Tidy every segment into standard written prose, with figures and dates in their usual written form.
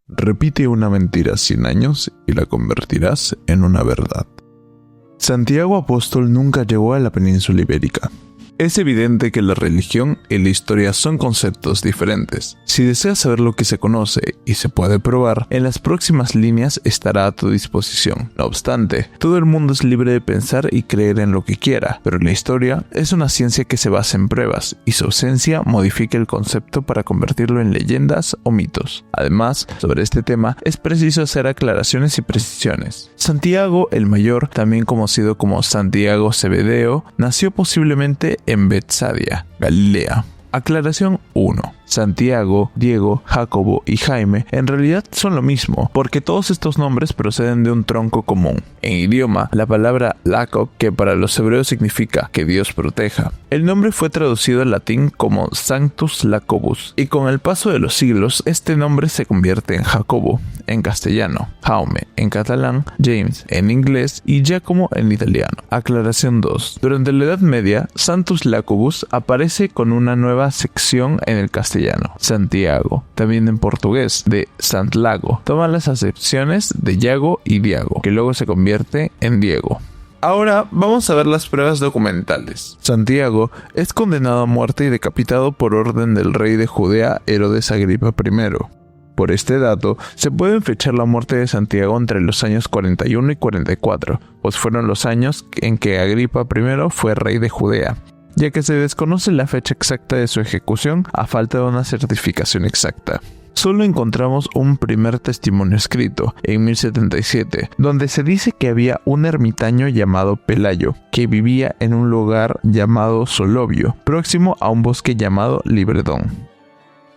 Repite una mentira 100 años y la convertirás en una verdad. Santiago Apóstol nunca llegó a la península ibérica. Es evidente que la religión y la historia son conceptos diferentes. Si deseas saber lo que se conoce y se puede probar, en las próximas líneas estará a tu disposición. No obstante, todo el mundo es libre de pensar y creer en lo que quiera, pero la historia es una ciencia que se basa en pruebas, y su ausencia modifica el concepto para convertirlo en leyendas o mitos. Además, sobre este tema es preciso hacer aclaraciones y precisiones. Santiago el Mayor, también conocido como Santiago Cebedeo, nació posiblemente en Betsadia, Galilea. Aclaración 1. Santiago, Diego, Jacobo y Jaime en realidad son lo mismo, porque todos estos nombres proceden de un tronco común. En idioma, la palabra Jacob, que para los hebreos significa que Dios proteja. El nombre fue traducido al latín como Sanctus Jacobus, y con el paso de los siglos, este nombre se convierte en Jacobo, en castellano, Jaume, en catalán, James, en inglés y Giacomo en italiano. Aclaración 2. Durante la Edad Media, Sanctus Jacobus aparece con una nueva sección en el castellano, Santiago, también en portugués, de Santlago. Toma las acepciones de Yago y Diago, que luego se convierte en Diego. Ahora vamos a ver las pruebas documentales. Santiago es condenado a muerte y decapitado por orden del rey de Judea, Herodes Agripa I. Por este dato, se puede fechar la muerte de Santiago entre los años 41 y 44, pues fueron los años en que Agripa I fue rey de Judea, ya que se desconoce la fecha exacta de su ejecución a falta de una certificación exacta. Solo encontramos un primer testimonio escrito, en 1077, donde se dice que había un ermitaño llamado Pelayo, que vivía en un lugar llamado Solovio, próximo a un bosque llamado Libredón.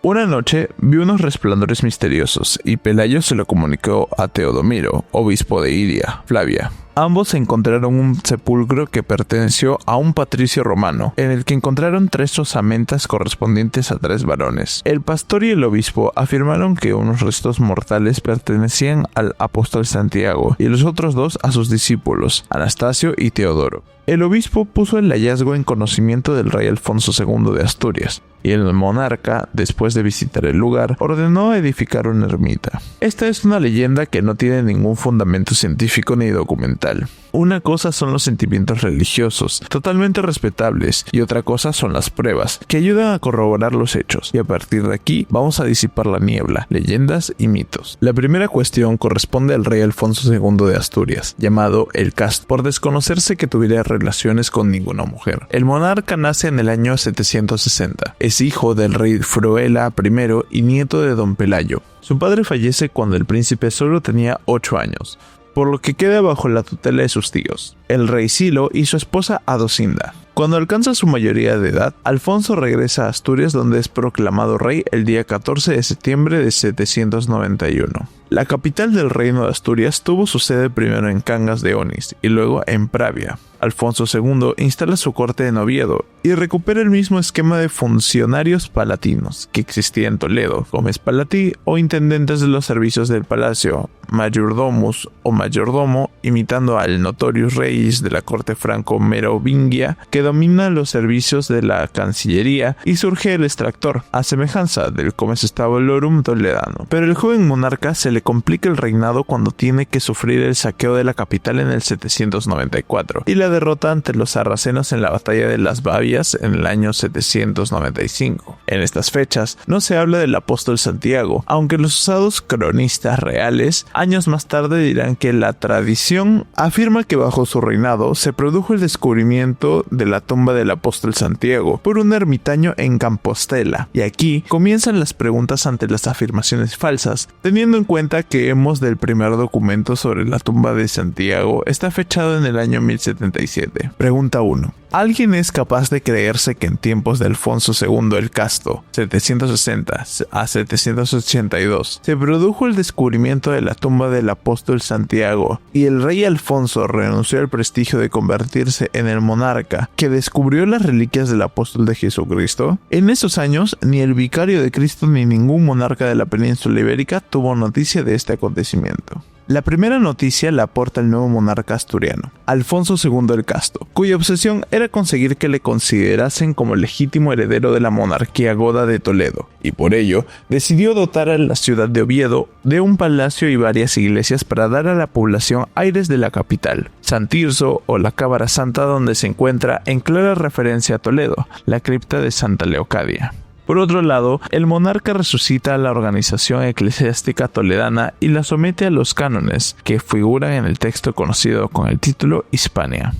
Una noche vio unos resplandores misteriosos, y Pelayo se lo comunicó a Teodomiro, obispo de Iria, Flavia. Ambos encontraron un sepulcro que perteneció a un patricio romano, en el que encontraron 3 osamentas correspondientes a 3 varones. El pastor y el obispo afirmaron que unos restos mortales pertenecían al apóstol Santiago y los otros 2 a sus discípulos, Anastasio y Teodoro. El obispo puso el hallazgo en conocimiento del rey Alfonso II de Asturias, y el monarca, después de visitar el lugar, ordenó edificar una ermita. Esta es una leyenda que no tiene ningún fundamento científico ni documental. Una cosa son los sentimientos religiosos, totalmente respetables, y otra cosa son las pruebas, que ayudan a corroborar los hechos, y a partir de aquí vamos a disipar la niebla, leyendas y mitos. La primera cuestión corresponde al rey Alfonso II de Asturias, llamado el Casto, por desconocerse que tuviera relaciones con ninguna mujer. El monarca nace en el año 760, es hijo del rey Fruela I y nieto de don Pelayo. Su padre fallece cuando el príncipe solo tenía 8 años, por lo que queda bajo la tutela de sus tíos, el rey Silo y su esposa Adocinda. Cuando alcanza su mayoría de edad, Alfonso regresa a Asturias, donde es proclamado rey el día 14 de septiembre de 791. La capital del reino de Asturias tuvo su sede primero en Cangas de Onís y luego en Pravia. Alfonso II instala su corte en Oviedo y recupera el mismo esquema de funcionarios palatinos que existía en Toledo, comes palatí o intendentes de los servicios del palacio, mayordomus o mayordomo, imitando al notorius reis de la corte franco-merovingia que domina los servicios de la Cancillería, y surge el extractor, a semejanza del comes stabolorum toledano. Pero el joven monarca se le complica el reinado cuando tiene que sufrir el saqueo de la capital en el 794 y la derrota ante los sarracenos en la batalla de las Bavias en el año 795. En estas fechas no se habla del apóstol Santiago, aunque los usados cronistas reales años más tarde dirán que la tradición afirma que bajo su reinado se produjo el descubrimiento de la tumba del apóstol Santiago por un ermitaño en Compostela, y aquí comienzan las preguntas ante las afirmaciones falsas, teniendo en cuenta que hemos del primer documento sobre la tumba de Santiago está fechado en el año 1077. Pregunta 1. ¿Alguien es capaz de creerse que en tiempos de Alfonso II el Casto, 760 a 782, se produjo el descubrimiento de la tumba del apóstol Santiago y el rey Alfonso renunció al prestigio de convertirse en el monarca que descubrió las reliquias del apóstol de Jesucristo? En esos años, ni el vicario de Cristo ni ningún monarca de la península ibérica tuvo noticia de este acontecimiento. La primera noticia la aporta el nuevo monarca asturiano, Alfonso II el Casto, cuya obsesión era conseguir que le considerasen como legítimo heredero de la monarquía goda de Toledo, y por ello decidió dotar a la ciudad de Oviedo de un palacio y varias iglesias para dar a la población aires de la capital, San Tirso o la Cámara Santa, donde se encuentra en clara referencia a Toledo, la cripta de Santa Leocadia. Por otro lado, el monarca resucita a la organización eclesiástica toledana y la somete a los cánones, que figuran en el texto conocido con el título Hispania.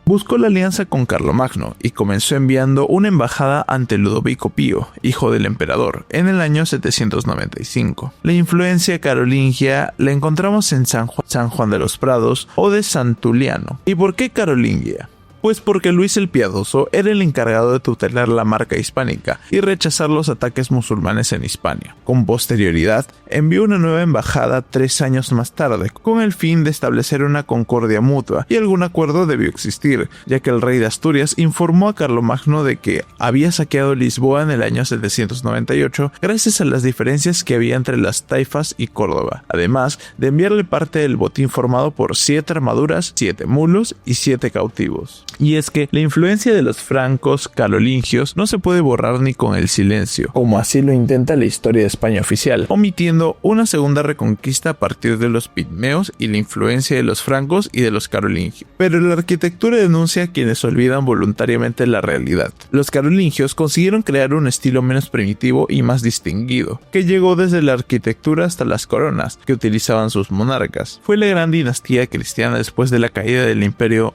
Buscó la alianza con Carlomagno y comenzó enviando una embajada ante Ludovico Pío, hijo del emperador, en el año 795. La influencia carolingia la encontramos en San Juan de los Prados o de Santuliano. ¿Y por qué carolingia? Pues porque Luis el Piadoso era el encargado de tutelar la marca hispánica y rechazar los ataques musulmanes en Hispania. Con posterioridad, envió una nueva embajada 3 años más tarde, con el fin de establecer una concordia mutua, y algún acuerdo debió existir, ya que el rey de Asturias informó a Carlomagno de que había saqueado Lisboa en el año 798 gracias a las diferencias que había entre las taifas y Córdoba, además de enviarle parte del botín formado por 7 armaduras, 7 mulos y 7 cautivos. Y es que la influencia de los francos carolingios no se puede borrar ni con el silencio, como así lo intenta la historia de España oficial, omitiendo una segunda reconquista a partir de los pigmeos y la influencia de los francos y de los carolingios. Pero la arquitectura denuncia a quienes olvidan voluntariamente la realidad. Los carolingios consiguieron crear un estilo menos primitivo y más distinguido, que llegó desde la arquitectura hasta las coronas que utilizaban sus monarcas. Fue la gran dinastía cristiana después de la caída del imperio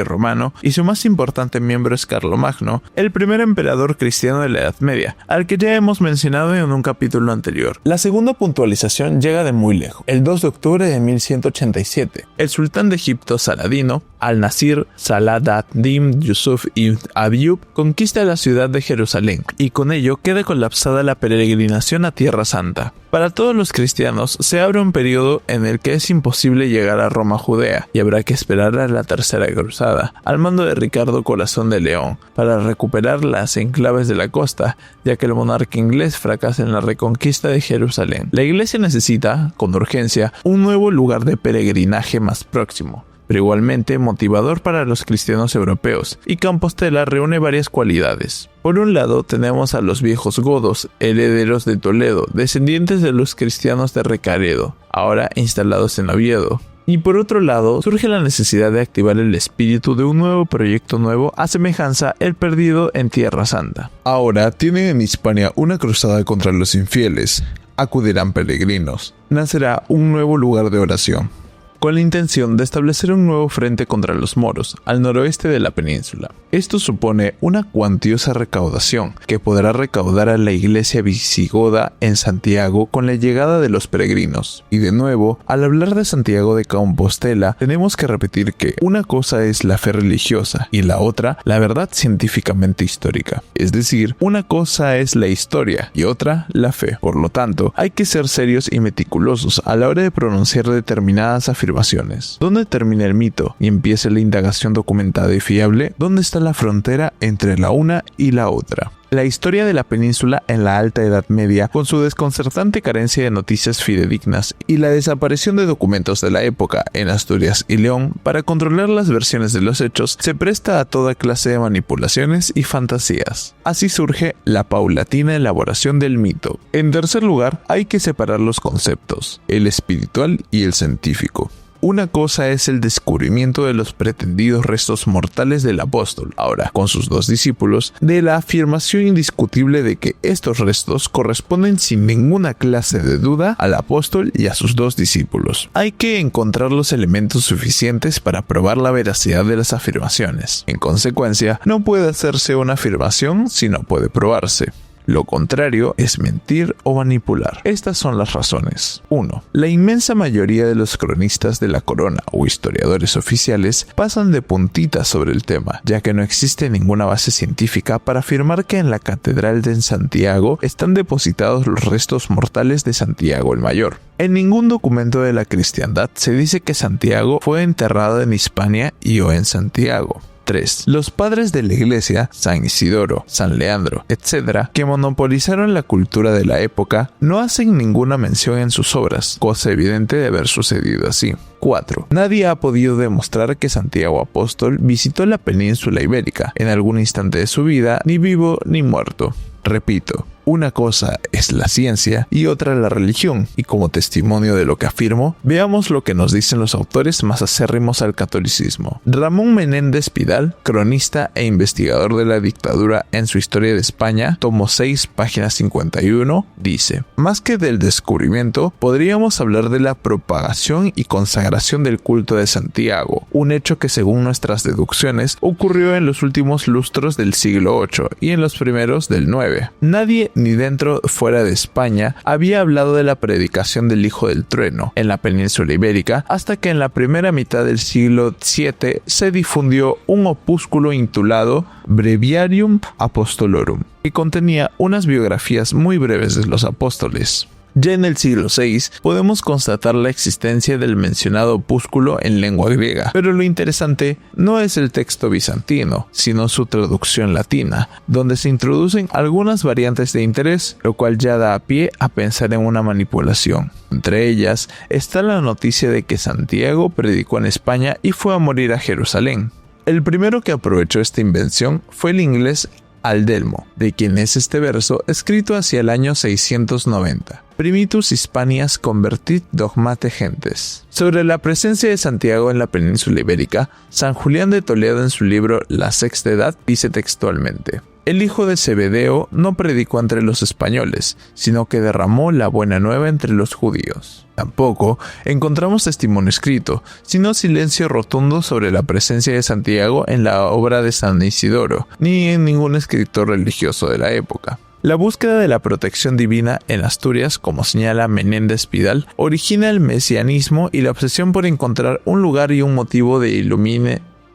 romano, y su más importante miembro es Carlomagno, el primer emperador cristiano de la Edad Media, al que ya hemos mencionado en un capítulo anterior. La segunda puntualización llega de muy lejos. El 2 de octubre de 1187, el sultán de Egipto Saladino, Al-Nasir Salah ad-Din Yusuf ibn Ayyub, conquista la ciudad de Jerusalén, y con ello queda colapsada la peregrinación a Tierra Santa. Para todos los cristianos se abre un periodo en el que es imposible llegar a Roma, Judea, y habrá que esperar a la Tercera Cruzada, al mando de Ricardo Corazón de León, para recuperar las enclaves de la costa, ya que el monarca inglés fracasa en la reconquista de Jerusalén. La iglesia necesita, con urgencia, un nuevo lugar de peregrinaje más próximo, pero igualmente motivador para los cristianos europeos, y Compostela reúne varias cualidades. Por un lado tenemos a los viejos godos, herederos de Toledo, descendientes de los cristianos de Recaredo, ahora instalados en Oviedo. Y por otro lado, surge la necesidad de activar el espíritu de un nuevo proyecto nuevo a semejanza el perdido en Tierra Santa. Ahora tienen en Hispania una cruzada contra los infieles. Acudirán peregrinos. Nacerá un nuevo lugar de oración, con la intención de establecer un nuevo frente contra los moros, al noroeste de la península. Esto supone una cuantiosa recaudación, que podrá recaudar a la iglesia visigoda en Santiago con la llegada de los peregrinos. Y de nuevo, al hablar de Santiago de Compostela, tenemos que repetir que una cosa es la fe religiosa, y la otra, la verdad científicamente histórica. Es decir, una cosa es la historia, y otra, la fe. Por lo tanto, hay que ser serios y meticulosos a la hora de pronunciar determinadas afirmaciones. ¿Dónde termina el mito y empieza la indagación documentada y fiable? ¿Dónde está la frontera entre la una y la otra? La historia de la península en la Alta Edad Media, con su desconcertante carencia de noticias fidedignas y la desaparición de documentos de la época en Asturias y León para controlar las versiones de los hechos, se presta a toda clase de manipulaciones y fantasías. Así surge la paulatina elaboración del mito. En tercer lugar, hay que separar los conceptos, el espiritual y el científico. Una cosa es el descubrimiento de los pretendidos restos mortales del apóstol, ahora con sus 2 discípulos, de la afirmación indiscutible de que estos restos corresponden sin ninguna clase de duda al apóstol y a sus 2 discípulos. Hay que encontrar los elementos suficientes para probar la veracidad de las afirmaciones. En consecuencia, no puede hacerse una afirmación si no puede probarse. Lo contrario es mentir o manipular. Estas son las razones. 1. La inmensa mayoría de los cronistas de la corona o historiadores oficiales pasan de puntitas sobre el tema, ya que no existe ninguna base científica para afirmar que en la catedral de Santiago están depositados los restos mortales de Santiago el Mayor. En ningún documento de la cristiandad se dice que Santiago fue enterrado en Hispania y o en Santiago. 3. Los padres de la iglesia, San Isidoro, San Leandro, etc., que monopolizaron la cultura de la época, no hacen ninguna mención en sus obras, cosa evidente de haber sucedido así. 4. Nadie ha podido demostrar que Santiago Apóstol visitó la península ibérica en algún instante de su vida, ni vivo ni muerto. Repito, una cosa es la ciencia y otra la religión, y como testimonio de lo que afirmo, veamos lo que nos dicen los autores más acérrimos al catolicismo. Ramón Menéndez Pidal, cronista e investigador de la dictadura en su Historia de España, tomo 6, página 51, dice: más que del descubrimiento, podríamos hablar de la propagación y consagración del culto de Santiago, un hecho que según nuestras deducciones ocurrió en los últimos lustros del siglo VIII y en los primeros del IX. Nadie ni dentro fuera de España había hablado de la predicación del Hijo del Trueno en la península ibérica hasta que en la primera mitad del siglo VII se difundió un opúsculo intitulado Breviarium Apostolorum, que contenía unas biografías muy breves de los apóstoles. Ya en el siglo VI podemos constatar la existencia del mencionado opúsculo en lengua griega, pero lo interesante no es el texto bizantino, sino su traducción latina, donde se introducen algunas variantes de interés, lo cual ya da pie a pensar en una manipulación. Entre ellas está la noticia de que Santiago predicó en España y fue a morir a Jerusalén. El primero que aprovechó esta invención fue el inglés Aldelmo, de quien es este verso escrito hacia el año 690. Primitus Hispanias convertit dogmate gentes. Sobre la presencia de Santiago en la península ibérica, San Julián de Toledo en su libro La Sexta Edad dice textualmente: el hijo de Zebedeo no predicó entre los españoles, sino que derramó la buena nueva entre los judíos. Tampoco encontramos testimonio escrito, sino silencio rotundo sobre la presencia de Santiago en la obra de San Isidoro, ni en ningún escritor religioso de la época. La búsqueda de la protección divina en Asturias, como señala Menéndez Pidal, origina el mesianismo y la obsesión por encontrar un lugar y un motivo de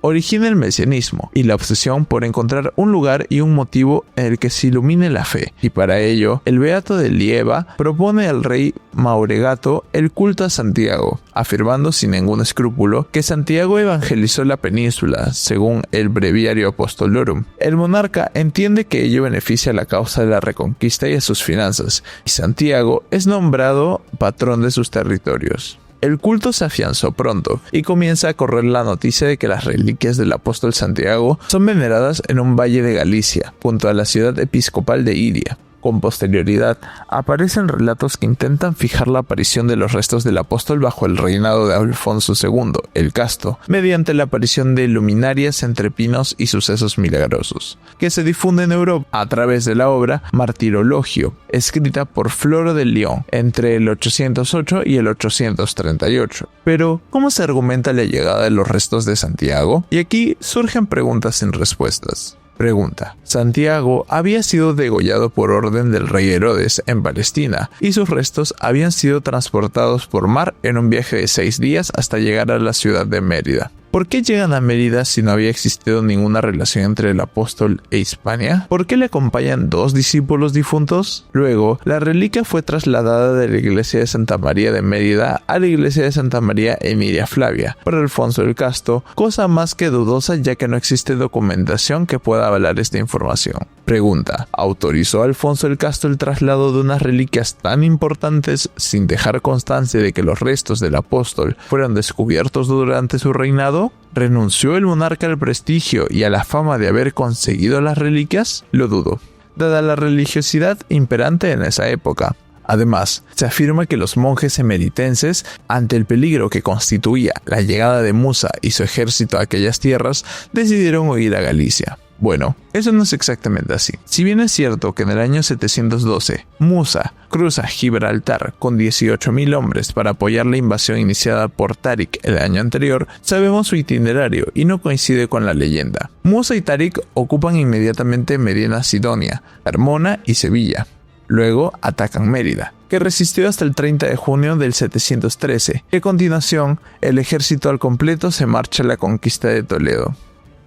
origina el mesianismo y la obsesión por encontrar un lugar y un motivo en el que se ilumine la fe, y para ello el beato de Lieva propone al rey Mauregato el culto a Santiago, afirmando sin ningún escrúpulo que Santiago evangelizó la península, según el Breviario Apostolorum. El monarca entiende que ello beneficia a la causa de la reconquista y a sus finanzas, y Santiago es nombrado patrón de sus territorios. El culto se afianzó pronto y comienza a correr la noticia de que las reliquias del apóstol Santiago son veneradas en un valle de Galicia, junto a la ciudad episcopal de Iria. Con posterioridad, aparecen relatos que intentan fijar la aparición de los restos del apóstol bajo el reinado de Alfonso II, el Casto, mediante la aparición de luminarias entre pinos y sucesos milagrosos, que se difunde en Europa a través de la obra Martirologio, escrita por Floro de León entre el 808 y el 838. Pero, ¿cómo se argumenta la llegada de los restos de Santiago? Y aquí surgen preguntas sin respuestas. Pregunta: Santiago había sido degollado por orden del rey Herodes en Palestina y sus restos habían sido transportados por mar en un viaje de 6 días hasta llegar a la ciudad de Mérida. ¿Por qué llegan a Mérida si no había existido ninguna relación entre el apóstol e Hispania? ¿Por qué le acompañan 2 discípulos difuntos? Luego, la reliquia fue trasladada de la iglesia de Santa María de Mérida a la iglesia de Santa María Emilia Flavia por Alfonso el Casto, cosa más que dudosa ya que no existe documentación que pueda avalar esta información. Pregunta: ¿autorizó Alfonso el Casto el traslado de unas reliquias tan importantes sin dejar constancia de que los restos del apóstol fueron descubiertos durante su reinado? ¿Renunció el monarca al prestigio y a la fama de haber conseguido las reliquias? Lo dudo, dada la religiosidad imperante en esa época. Además, se afirma que los monjes emeritenses, ante el peligro que constituía la llegada de Musa y su ejército a aquellas tierras, decidieron huir a Galicia. Bueno, eso no es exactamente así. Si bien es cierto que en el año 712, Musa cruza Gibraltar con 18.000 hombres para apoyar la invasión iniciada por Táric el año anterior, sabemos su itinerario y no coincide con la leyenda. Musa y Táric ocupan inmediatamente Medina Sidonia, Carmona y Sevilla. Luego atacan Mérida, que resistió hasta el 30 de junio del 713, y a continuación el ejército al completo se marcha a la conquista de Toledo.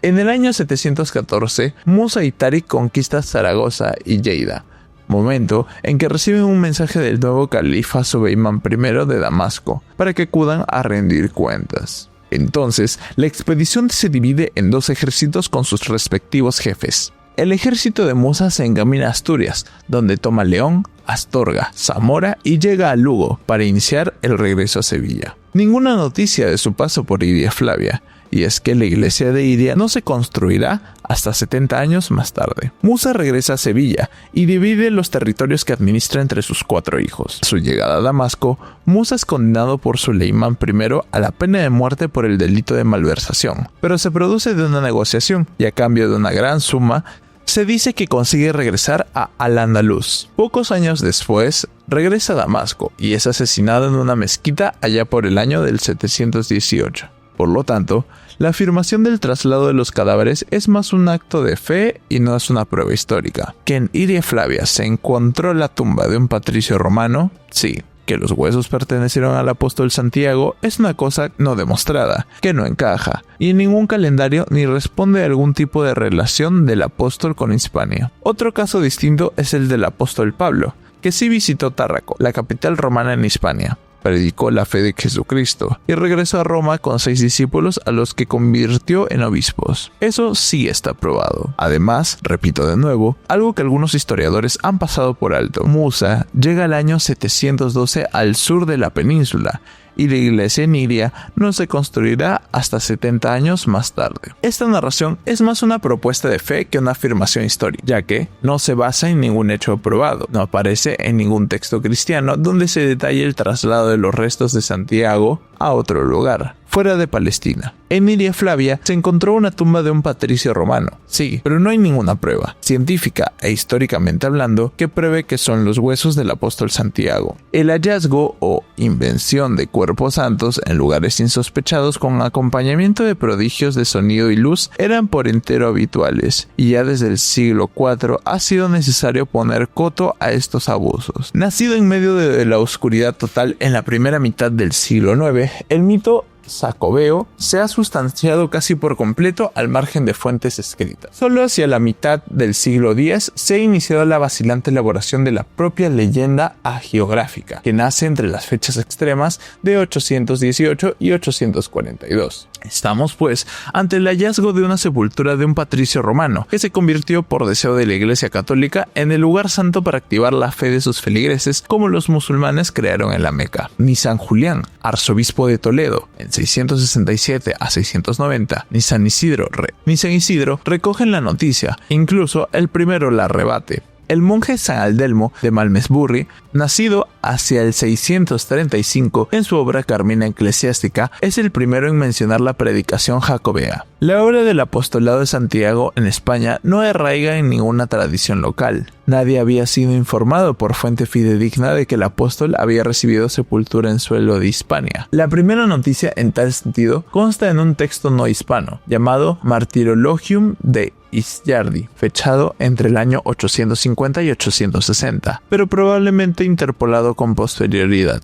En el año 714, Musa y Táric conquistan Zaragoza y Lleida, momento en que reciben un mensaje del nuevo califa Suleimán I de Damasco para que acudan a rendir cuentas. Entonces, la expedición se divide en 2 ejércitos con sus respectivos jefes. El ejército de Musa se encamina a Asturias, donde toma León, Astorga, Zamora y llega a Lugo para iniciar el regreso a Sevilla. Ninguna noticia de su paso por Iria Flavia, y es que la iglesia de Iria no se construirá hasta 70 años más tarde. Musa regresa a Sevilla y divide los territorios que administra entre sus 4 hijos. A su llegada a Damasco, Musa es condenado por Suleimán I a la pena de muerte por el delito de malversación, pero se produce de una negociación y a cambio de una gran suma, se dice que consigue regresar a Al-Ándalus. Pocos años después, regresa a Damasco y es asesinado en una mezquita allá por el año del 718. Por lo tanto, la afirmación del traslado de los cadáveres es más un acto de fe y no es una prueba histórica. Que en Iria Flavia se encontró la tumba de un patricio romano, sí. Que los huesos pertenecieron al apóstol Santiago es una cosa no demostrada, que no encaja, y en ningún calendario ni responde a algún tipo de relación del apóstol con Hispania. Otro caso distinto es el del apóstol Pablo, que sí visitó Tárraco, la capital romana en Hispania. Predicó la fe de Jesucristo y regresó a Roma con 6 discípulos a los que convirtió en obispos. Eso sí está probado. Además, repito de nuevo, algo que algunos historiadores han pasado por alto. Musa llega al año 712 al sur de la península, y la iglesia en Iria no se construirá hasta 70 años más tarde. Esta narración es más una propuesta de fe que una afirmación histórica, ya que no se basa en ningún hecho probado, no aparece en ningún texto cristiano donde se detalle el traslado de los restos de Santiago a otro lugar, fuera de Palestina. En Iria Flavia se encontró una tumba de un patricio romano, sí, pero no hay ninguna prueba, científica e históricamente hablando, que pruebe que son los huesos del apóstol Santiago. El hallazgo o invención de cuerpos santos en lugares insospechados con acompañamiento de prodigios de sonido y luz eran por entero habituales, y ya desde el siglo IV ha sido necesario poner coto a estos abusos. Nacido en medio de la oscuridad total en la primera mitad del siglo IX, el mito sacobeo se ha sustanciado casi por completo al margen de fuentes escritas. Solo hacia la mitad del siglo X se ha iniciado la vacilante elaboración de la propia leyenda hagiográfica, que nace entre las fechas extremas de 818 y 842. Estamos, pues, ante el hallazgo de una sepultura de un patricio romano, que se convirtió por deseo de la Iglesia Católica en el lugar santo para activar la fe de sus feligreses, como los musulmanes crearon en la Meca. Ni San Julián, arzobispo de Toledo, en 667 a 690, ni San Isidro recogen la noticia, incluso el primero la rebate. El monje San Aldelmo de Malmesbury, nacido hacia el 635 en su obra Carmina Eclesiástica, es el primero en mencionar la predicación jacobea. La obra del apostolado de Santiago en España no arraiga en ninguna tradición local. Nadie había sido informado por fuente fidedigna de que el apóstol había recibido sepultura en suelo de Hispania. La primera noticia en tal sentido consta en un texto no hispano, llamado Martyrologium de Isyardi, fechado entre el año 850 y 860, pero probablemente interpolado con posterioridad.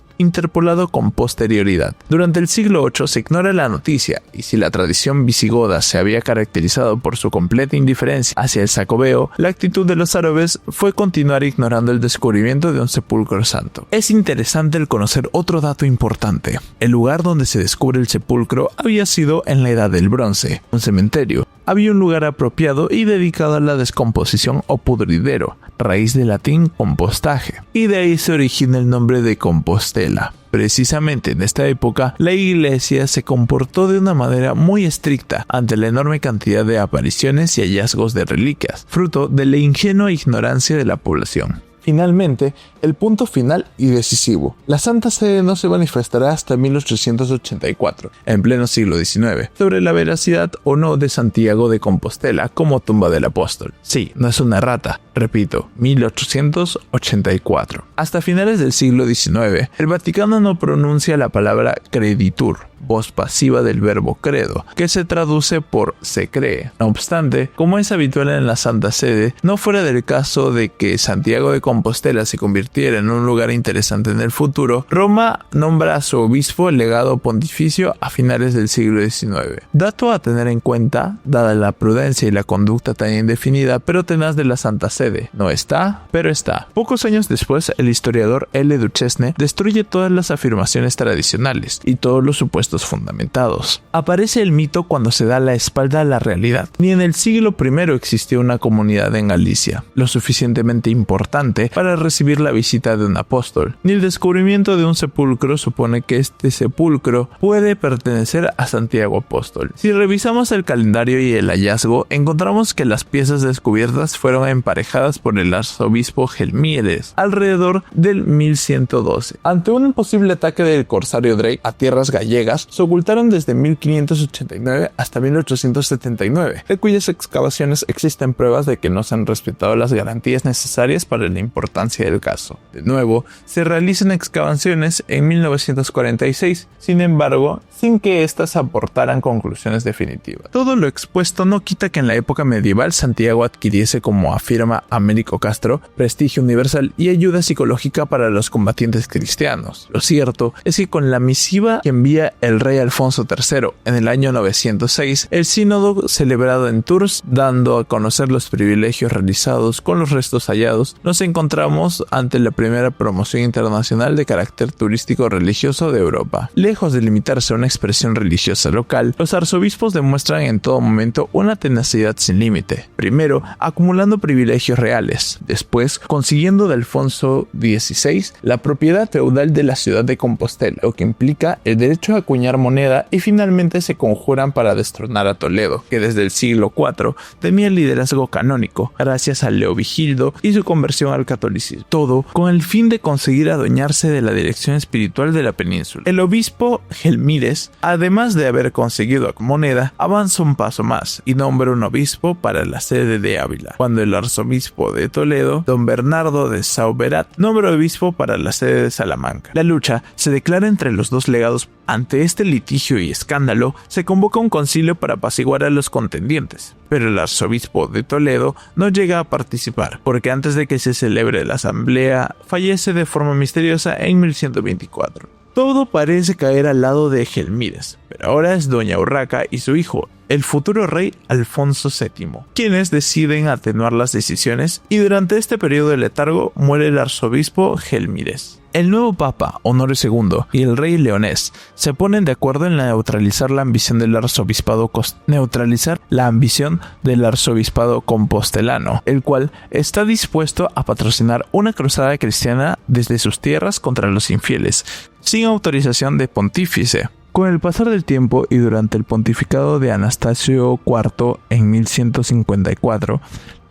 Durante el siglo VIII se ignora la noticia, y si la tradición visigoda se había caracterizado por su completa indiferencia hacia el sacobeo, la actitud de los árabes fue continuar ignorando el descubrimiento de un sepulcro santo. Es interesante el conocer otro dato importante. El lugar donde se descubre el sepulcro había sido en la Edad del Bronce, un cementerio. Había un lugar apropiado y dedicado a la descomposición o pudridero, raíz del latín compostaje, y de ahí se origina el nombre de Compostela. Precisamente en esta época, la iglesia se comportó de una manera muy estricta ante la enorme cantidad de apariciones y hallazgos de reliquias, fruto de la ingenua ignorancia de la población. Finalmente, el punto final y decisivo. La Santa Sede no se manifestará hasta 1884, en pleno siglo XIX, sobre la veracidad o no de Santiago de Compostela como tumba del apóstol. Sí, no es una errata, repito, 1884. Hasta finales del siglo XIX, el Vaticano no pronuncia la palabra creditur, voz pasiva del verbo credo, que se traduce por se cree. No obstante, como es habitual en la Santa Sede, no fuera del caso de que Santiago de Compostela se convirtiera en un lugar interesante en el futuro, Roma nombra a su obispo legado pontificio a finales del siglo XIX. Dato a tener en cuenta, dada la prudencia y la conducta tan indefinida pero tenaz de la Santa Sede. No está, pero está. Pocos años después, el historiador L. Duchesne destruye todas las afirmaciones tradicionales y todos los supuestos supuestos fundamentados. Aparece el mito cuando se da la espalda a la realidad. Ni en el siglo I existió una comunidad en Galicia lo suficientemente importante para recibir la visita de un apóstol, ni el descubrimiento de un sepulcro supone que este sepulcro puede pertenecer a Santiago Apóstol. Si revisamos el calendario y el hallazgo, encontramos que las piezas descubiertas fueron emparejadas por el arzobispo Gelmírez alrededor del 1112. Ante un posible ataque del corsario Drake a tierras gallegas, se ocultaron desde 1589 hasta 1879, de cuyas excavaciones existen pruebas de que no se han respetado las garantías necesarias para la importancia del caso. De nuevo, se realizan excavaciones en 1946, sin embargo, sin que éstas aportaran conclusiones definitivas. Todo lo expuesto no quita que en la época medieval Santiago adquiriese, como afirma Américo Castro, prestigio universal y ayuda psicológica para los combatientes cristianos. Lo cierto es que con la misiva que envía el rey Alfonso III en el año 906, el sínodo celebrado en Tours, dando a conocer los privilegios realizados con los restos hallados, nos encontramos ante la primera promoción internacional de carácter turístico religioso de Europa. Lejos de limitarse a una expresión religiosa local, los arzobispos demuestran en todo momento una tenacidad sin límite. Primero, acumulando privilegios reales, después consiguiendo de Alfonso XVI la propiedad feudal de la ciudad de Compostela, lo que implica el derecho a acuñar moneda, y finalmente se conjuran para destronar a Toledo, que desde el siglo IV tenía el liderazgo canónico, gracias a Leovigildo y su conversión al catolicismo. Todo con el fin de conseguir adueñarse de la dirección espiritual de la península. El obispo Gelmírez, además de haber conseguido moneda, avanza un paso más y nombra un obispo para la sede de Ávila, cuando el arzobispo de Toledo, don Bernardo de Sauberat, nombra obispo para la sede de Salamanca. La lucha se declara entre los dos legados. Ante este litigio y escándalo, se convoca un concilio para apaciguar a los contendientes, pero el arzobispo de Toledo no llega a participar, porque antes de que se celebre la asamblea, fallece de forma misteriosa en 1124. Todo parece caer al lado de Gelmírez, pero ahora es doña Urraca y su hijo, el futuro rey Alfonso VII, quienes deciden atenuar las decisiones, y durante este periodo de letargo muere el arzobispo Gelmírez. El nuevo papa, Honorio II, y el rey leonés se ponen de acuerdo en neutralizar la ambición del arzobispado compostelano, el cual está dispuesto a patrocinar una cruzada cristiana desde sus tierras contra los infieles, sin autorización de pontífice. Con el pasar del tiempo y durante el pontificado de Anastasio IV en 1154,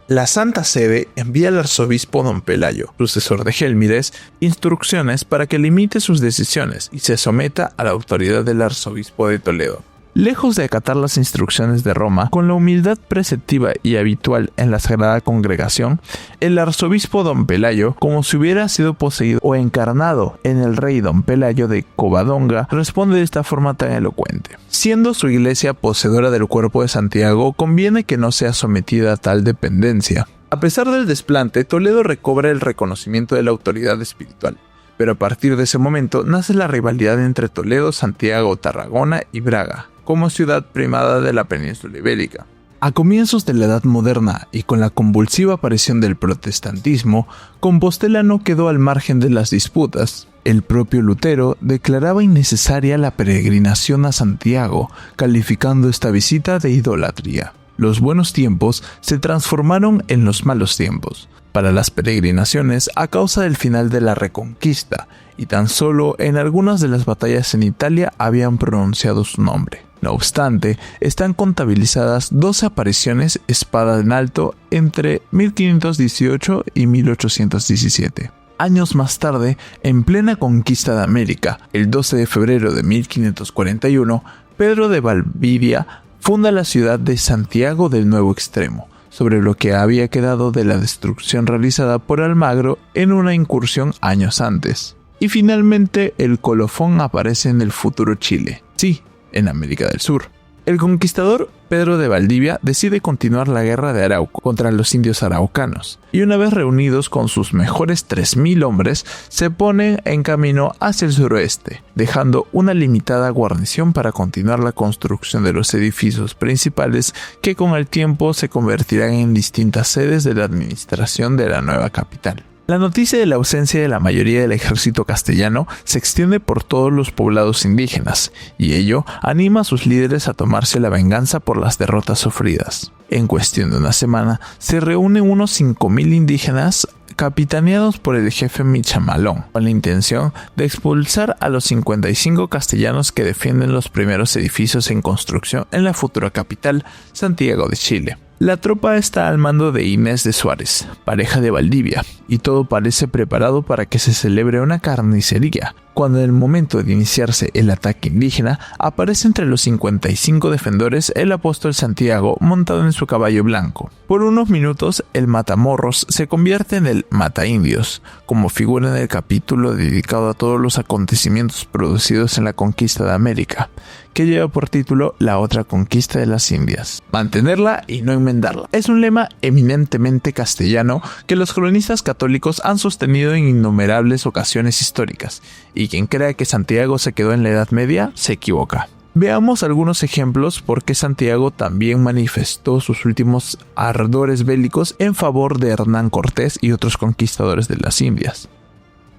la Santa Sede envía al arzobispo don Pelayo, sucesor de Gelmírez, instrucciones para que limite sus decisiones y se someta a la autoridad del arzobispo de Toledo. Lejos de acatar las instrucciones de Roma, con la humildad preceptiva y habitual en la Sagrada Congregación, el arzobispo don Pelayo, como si hubiera sido poseído o encarnado en el rey don Pelayo de Covadonga, responde de esta forma tan elocuente: siendo su iglesia poseedora del cuerpo de Santiago, conviene que no sea sometida a tal dependencia. A pesar del desplante, Toledo recobra el reconocimiento de la autoridad espiritual. Pero a partir de ese momento nace la rivalidad entre Toledo, Santiago, Tarragona y Braga, como ciudad primada de la península ibérica. A comienzos de la Edad Moderna y con la convulsiva aparición del protestantismo, Compostela no quedó al margen de las disputas. El propio Lutero declaraba innecesaria la peregrinación a Santiago, calificando esta visita de idolatría. Los buenos tiempos se transformaron en los malos tiempos para las peregrinaciones a causa del final de la Reconquista, y tan solo en algunas de las batallas en Italia habían pronunciado su nombre. No obstante, están contabilizadas 12 apariciones espada en alto entre 1518 y 1817. Años más tarde, en plena conquista de América, el 12 de febrero de 1541, Pedro de Valdivia funda la ciudad de Santiago del Nuevo Extremo, sobre lo que había quedado de la destrucción realizada por Almagro en una incursión años antes. Y finalmente el colofón aparece en el futuro Chile, sí, en América del Sur. El conquistador Pedro de Valdivia decide continuar la guerra de Arauco contra los indios araucanos, y una vez reunidos con sus mejores 3.000 hombres, se ponen en camino hacia el suroeste, dejando una limitada guarnición para continuar la construcción de los edificios principales que con el tiempo se convertirán en distintas sedes de la administración de la nueva capital. La noticia de la ausencia de la mayoría del ejército castellano se extiende por todos los poblados indígenas, y ello anima a sus líderes a tomarse la venganza por las derrotas sufridas. En cuestión de una semana, se reúnen unos 5.000 indígenas capitaneados por el jefe Michamalón, con la intención de expulsar a los 55 castellanos que defienden los primeros edificios en construcción en la futura capital, Santiago de Chile. La tropa está al mando de Inés de Suárez, pareja de Valdivia, y todo parece preparado para que se celebre una carnicería, cuando en el momento de iniciarse el ataque indígena, aparece entre los 55 defensores el apóstol Santiago montado en su caballo blanco. Por unos minutos, el matamorros se convierte en el mataindios, como figura en el capítulo dedicado a todos los acontecimientos producidos en la conquista de América, que lleva por título La otra conquista de las Indias. Mantenerla y no enmendarla. Es un lema eminentemente castellano que los cronistas católicos han sostenido en innumerables ocasiones históricas, y quien crea que Santiago se quedó en la Edad Media se equivoca. Veamos algunos ejemplos por qué Santiago también manifestó sus últimos ardores bélicos en favor de Hernán Cortés y otros conquistadores de las Indias.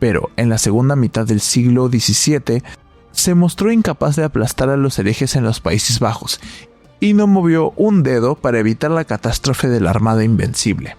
Pero en la segunda mitad del siglo XVII se mostró incapaz de aplastar a los herejes en los Países Bajos y no movió un dedo para evitar la catástrofe de la Armada Invencible.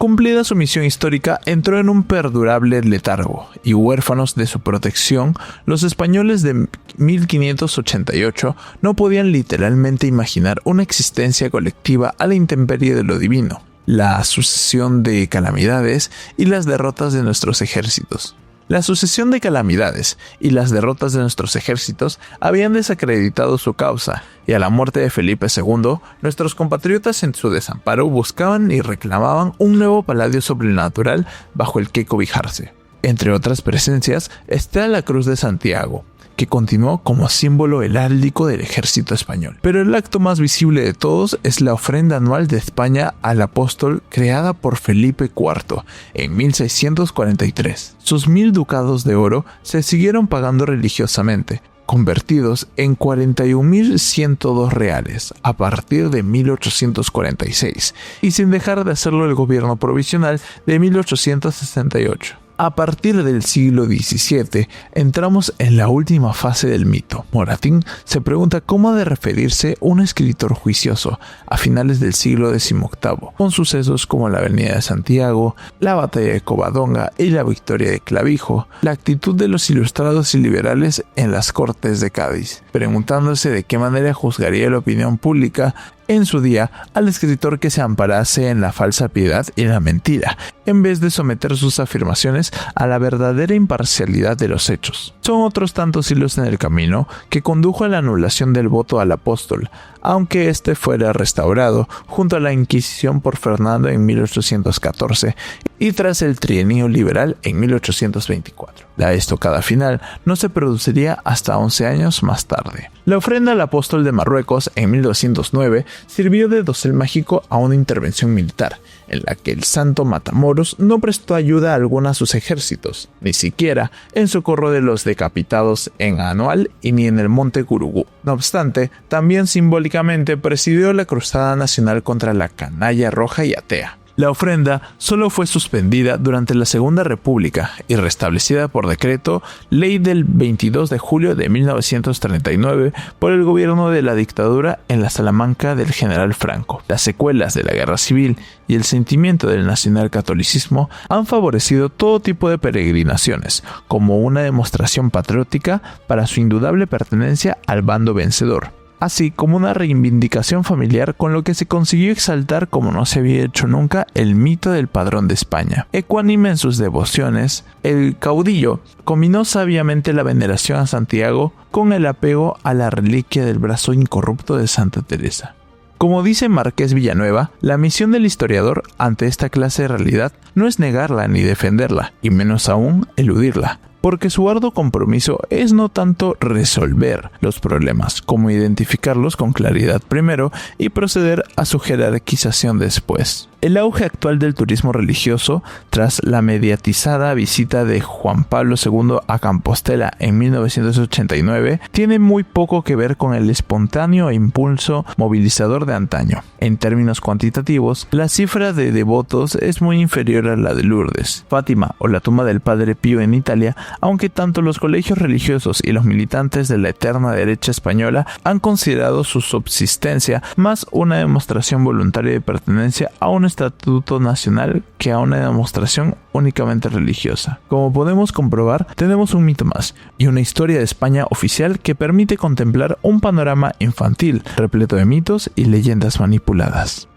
Cumplida su misión histórica, entró en un perdurable letargo, y huérfanos de su protección, los españoles de 1588 no podían literalmente imaginar una existencia colectiva a la intemperie de lo divino, la sucesión de calamidades y las derrotas de nuestros ejércitos. La sucesión de calamidades y las derrotas de nuestros ejércitos habían desacreditado su causa, y a la muerte de Felipe II, nuestros compatriotas en su desamparo buscaban y reclamaban un nuevo paladio sobrenatural bajo el que cobijarse. Entre otras presencias está la Cruz de Santiago, que continuó como símbolo heráldico del ejército español. Pero el acto más visible de todos es la ofrenda anual de España al apóstol creada por Felipe IV en 1643. Sus 1.000 ducados de oro se siguieron pagando religiosamente, convertidos en 41.102 reales a partir de 1846, y sin dejar de hacerlo el gobierno provisional de 1868. A partir del siglo XVII, entramos en la última fase del mito. Moratín se pregunta cómo ha de referirse un escritor juicioso a finales del siglo XVIII, con sucesos como la Avenida de Santiago, la Batalla de Covadonga y la Victoria de Clavijo, la actitud de los ilustrados y liberales en las Cortes de Cádiz, preguntándose de qué manera juzgaría la opinión pública en su día al escritor que se amparase en la falsa piedad y la mentira, en vez de someter sus afirmaciones a la verdadera imparcialidad de los hechos. Son otros tantos hilos en el camino que condujo a la anulación del voto al apóstol, aunque éste fuera restaurado junto a la Inquisición por Fernando en 1814 y tras el trienio liberal en 1824. La estocada final no se produciría hasta 11 años más tarde. La ofrenda al apóstol de Marruecos en 1209 sirvió de dosel mágico a una intervención militar, en la que el santo Matamoros no prestó ayuda alguna a sus ejércitos, ni siquiera en socorro de los decapitados en Anual y ni en el monte Gurugú. No obstante, también simbólicamente presidió la cruzada nacional contra la canalla roja y atea. La ofrenda solo fue suspendida durante la Segunda República y restablecida por decreto ley del 22 de julio de 1939 por el gobierno de la dictadura en la Salamanca del general Franco. Las secuelas de la guerra civil y el sentimiento del nacionalcatolicismo han favorecido todo tipo de peregrinaciones como una demostración patriótica para su indudable pertenencia al bando vencedor, así como una reivindicación familiar, con lo que se consiguió exaltar como no se había hecho nunca el mito del padrón de España. Ecuánime en sus devociones, el caudillo combinó sabiamente la veneración a Santiago con el apego a la reliquia del brazo incorrupto de Santa Teresa. Como dice Marqués Villanueva, la misión del historiador ante esta clase de realidad no es negarla ni defenderla, y menos aún eludirla, porque su arduo compromiso es no tanto resolver los problemas, como identificarlos con claridad primero y proceder a su jerarquización después. El auge actual del turismo religioso, tras la mediatizada visita de Juan Pablo II a Compostela en 1989, tiene muy poco que ver con el espontáneo impulso movilizador de antaño. En términos cuantitativos, la cifra de devotos es muy inferior a la de Lourdes, Fátima o la tumba del Padre Pío en Italia, aunque tanto los colegios religiosos y los militantes de la eterna derecha española han considerado su subsistencia más una demostración voluntaria de pertenencia a un estatuto nacional que a una demostración únicamente religiosa. Como podemos comprobar, tenemos un mito más y una historia de España oficial que permite contemplar un panorama infantil repleto de mitos y leyendas manipuladas.